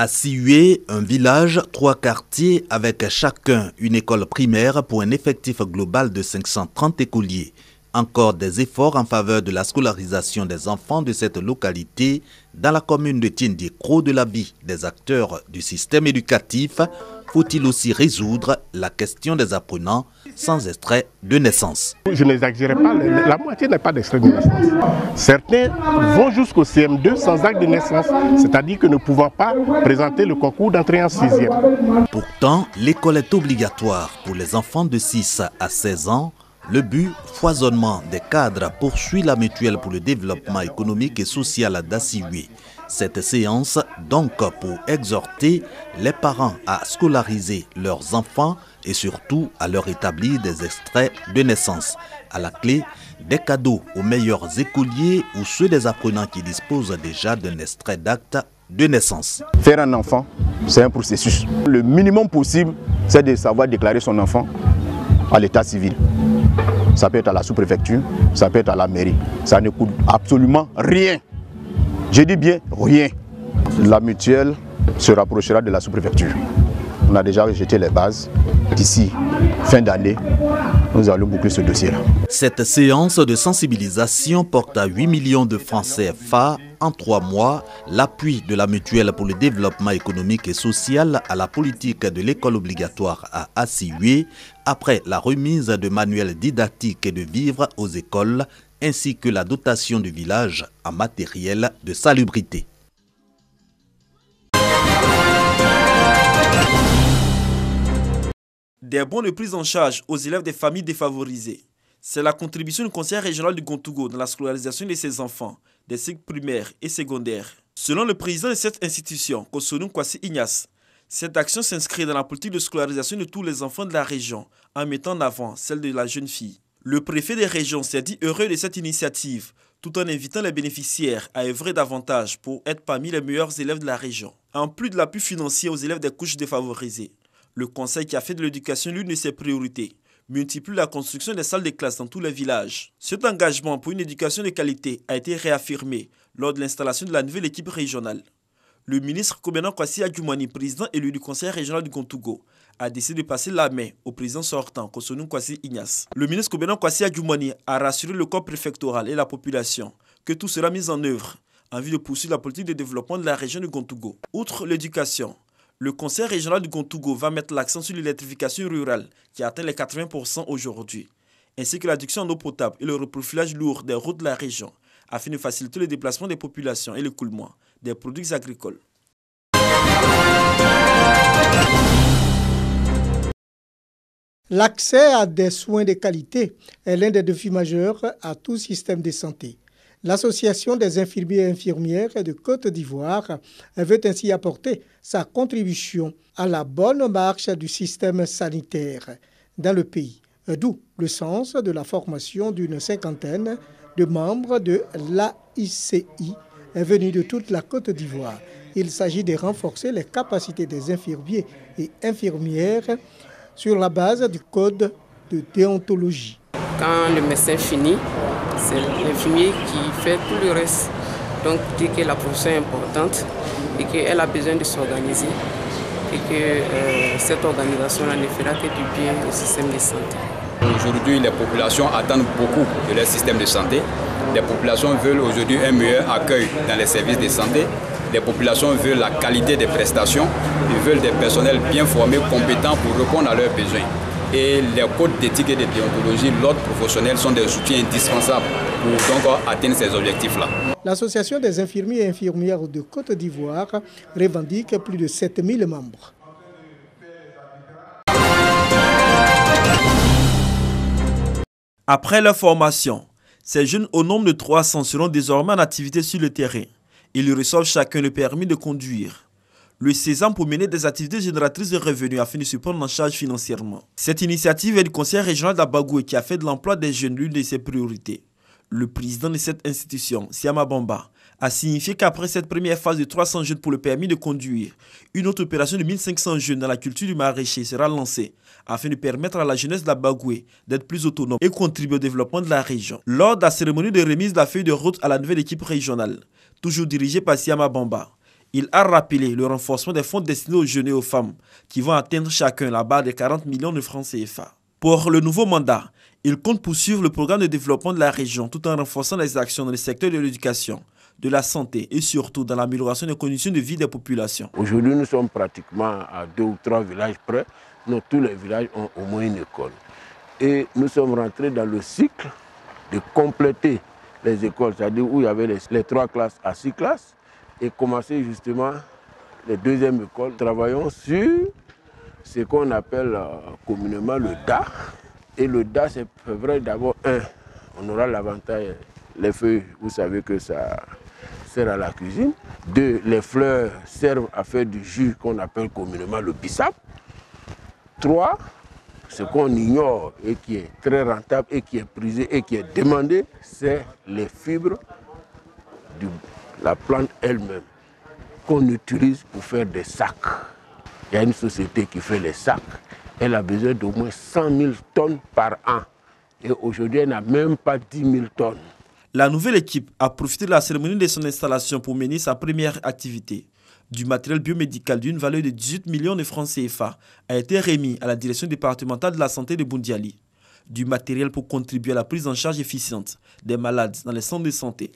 À Sioué, un village, 3 quartiers avec chacun une école primaire pour un effectif global de 530 écoliers. Encore des efforts en faveur de la scolarisation des enfants de cette localité dans la commune de Tiendikro de la vie des acteurs du système éducatif. Faut-il aussi résoudre la question des apprenants sans extrait de naissance? Je n'exagère pas, la moitié n'a pas d'extrait de naissance. Certains vont jusqu'au CM2 sans acte de naissance, c'est-à-dire que ne pouvant pas présenter le concours d'entrée en 6e. Pourtant, l'école est obligatoire pour les enfants de 6 à 16 ans. Le but, foisonnement des cadres, poursuit la mutuelle pour le développement économique et social d'Assioué. Cette séance, donc, pour exhorter les parents à scolariser leurs enfants et surtout à leur établir des extraits de naissance. À la clé, des cadeaux aux meilleurs écoliers ou ceux des apprenants qui disposent déjà d'un extrait d'acte de naissance. Faire un enfant, c'est un processus. Le minimum possible, c'est de savoir déclarer son enfant à l'état civil. Ça peut être à la sous-préfecture, ça peut être à la mairie. Ça ne coûte absolument rien. Je dis bien rien. La mutuelle se rapprochera de la sous-préfecture. On a déjà jeté les bases. D'ici fin d'année, nous allons boucler ce dossier-là. Cette séance de sensibilisation porte à 8 millions de francs CFA en 3 mois. L'appui de la mutuelle pour le développement économique et social à la politique de l'école obligatoire à Assioué après la remise de manuels didactiques et de vivres aux écoles ainsi que la dotation du village en matériel de salubrité. Des bons de prise en charge aux élèves des familles défavorisées. C'est la contribution du conseil régional du Gontougo dans la scolarisation de ses enfants, des cycles primaires et secondaires. Selon le président de cette institution, Kosonou Kwasi Ignace, cette action s'inscrit dans la politique de scolarisation de tous les enfants de la région, en mettant en avant celle de la jeune fille. Le préfet des régions s'est dit heureux de cette initiative, tout en invitant les bénéficiaires à œuvrer davantage pour être parmi les meilleurs élèves de la région. En plus de l'appui financier aux élèves des couches défavorisées, le conseil qui a fait de l'éducation l'une de ses priorités multiplie la construction des salles de classe dans tous les villages. Cet engagement pour une éducation de qualité a été réaffirmé lors de l'installation de la nouvelle équipe régionale. Le ministre Kobenan Kwasi Adjoumani, président élu du conseil régional du Gontougo, a décidé de passer la main au président sortant, Kosonou Kwasi Ignace. Le ministre Kobenan Kwasi Adjoumani a rassuré le corps préfectoral et la population que tout sera mis en œuvre en vue de poursuivre la politique de développement de la région du Gontougo. Outre l'éducation, le conseil régional du Gontougo va mettre l'accent sur l'électrification rurale qui atteint les 80% aujourd'hui, ainsi que l'adduction en eau potable et le reprofilage lourd des routes de la région, afin de faciliter le déplacement des populations et l'écoulement des produits agricoles. L'accès à des soins de qualité est l'un des défis majeurs à tout système de santé. L'Association des infirmiers et infirmières de Côte d'Ivoire veut ainsi apporter sa contribution à la bonne marche du système sanitaire dans le pays, d'où le sens de la formation d'une cinquantaine de membres de l'AICI venus de toute la Côte d'Ivoire. Il s'agit de renforcer les capacités des infirmiers et infirmières sur la base du code de déontologie. Quand le médecin finit, c'est l'infirmier qui fait tout le reste. Donc, dit que la profession est importante et qu'elle a besoin de s'organiser et que cette organisation-là ne fera que du bien au système de santé. Aujourd'hui, les populations attendent beaucoup de leur système de santé. Les populations veulent aujourd'hui un meilleur accueil dans les services de santé. Les populations veulent la qualité des prestations. Ils veulent des personnels bien formés, compétents pour répondre à leurs besoins. Et les codes d'éthique et de déontologie, l'ordre professionnel sont des outils indispensables pour donc atteindre ces objectifs-là. L'Association des infirmiers et infirmières de Côte d'Ivoire revendique plus de 7000 membres. Après leur formation, ces jeunes au nombre de 300 seront désormais en activité sur le terrain. Ils reçoivent chacun le permis de conduire. Le sésame pour mener des activités génératrices de revenus afin de se prendre en charge financièrement. Cette initiative est du conseil régional d'Abagoué qui a fait de l'emploi des jeunes l'une de ses priorités. Le président de cette institution, Siama Bamba, a signifié qu'après cette première phase de 300 jeunes pour le permis de conduire, une autre opération de 1500 jeunes dans la culture du maraîcher sera lancée afin de permettre à la jeunesse d'Abagoué d'être plus autonome et contribuer au développement de la région. Lors de la cérémonie de remise de la feuille de route à la nouvelle équipe régionale, toujours dirigée par Siama Bamba, Il a rappelé le renforcement des fonds destinés aux jeunes et aux femmes qui vont atteindre chacun la barre des 40 millions de francs CFA. Pour le nouveau mandat, il compte poursuivre le programme de développement de la région tout en renforçant les actions dans le secteur de l'éducation, de la santé et surtout dans l'amélioration des conditions de vie des populations. Aujourd'hui, nous sommes pratiquement à 2 ou 3 villages près. Donc, tous les villages ont au moins une école. Et nous sommes rentrés dans le cycle de compléter les écoles, c'est-à-dire où il y avait les 3 classes à 6 classes, et commencer justement les deuxièmes écoles. Travaillons sur ce qu'on appelle communément le DA. Et le DA, c'est vrai d'abord, on aura l'avantage, les feuilles, vous savez que ça sert à la cuisine. 2, les fleurs servent à faire du jus qu'on appelle communément le bissap. 3, ce qu'on ignore et qui est très rentable et qui est prisé et qui est demandé, c'est les fibres de la plante elle-même qu'on utilise pour faire des sacs. Il y a une société qui fait les sacs. Elle a besoin d'au moins 100 000 tonnes par an. Et aujourd'hui, elle n'a même pas 10 000 tonnes. La nouvelle équipe a profité de la cérémonie de son installation pour mener sa première activité. Du matériel biomédical d'une valeur de 18 millions de francs CFA a été remis à la direction départementale de la santé de Boundiali. Du matériel pour contribuer à la prise en charge efficiente des malades dans les centres de santé.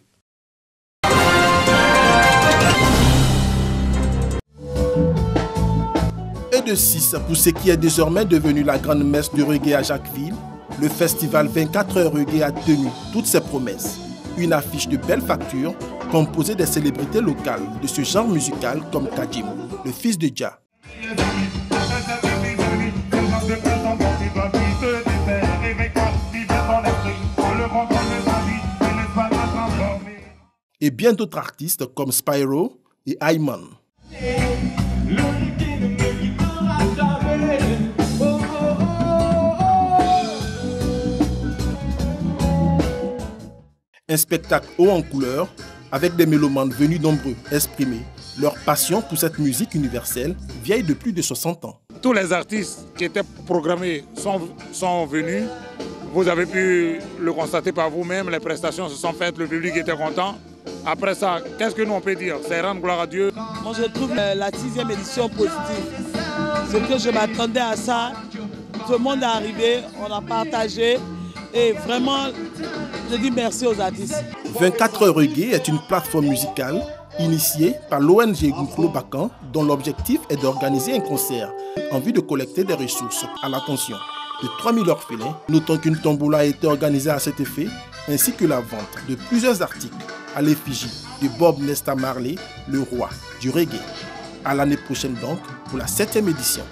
Et de 6, pour ce qui est désormais devenu la grande messe du reggae à Jacquesville, le festival 24 heures reggae a tenu toutes ses promesses. Une affiche de belle facture composée des célébrités locales de ce genre musical comme Kajim, le fils de Dja. Et bien d'autres artistes comme Spyro et Ayman. Un spectacle haut en couleur avec des mélomanes venus nombreux exprimer leur passion pour cette musique universelle vieille de plus de 60 ans. Tous les artistes qui étaient programmés sont venus. Vous avez pu le constater par vous-même, les prestations se sont faites, le public était content. Après ça, qu'est-ce que nous on peut dire? C'est rendre gloire à Dieu. Moi je trouve la 6e édition positive. C'est que je m'attendais à ça. Tout le monde est arrivé, on a partagé et vraiment je dis merci aux artistes. 24 heures reggae est une plateforme musicale initiée par l'ONG Gouklo Bakan dont l'objectif est d'organiser un concert en vue de collecter des ressources à l'attention de 3000 orphelins. Notons qu'une tombola a été organisée à cet effet ainsi que la vente de plusieurs articles à l'effigie de Bob Nesta Marley, le roi du reggae. À l'année prochaine donc pour la 7e édition.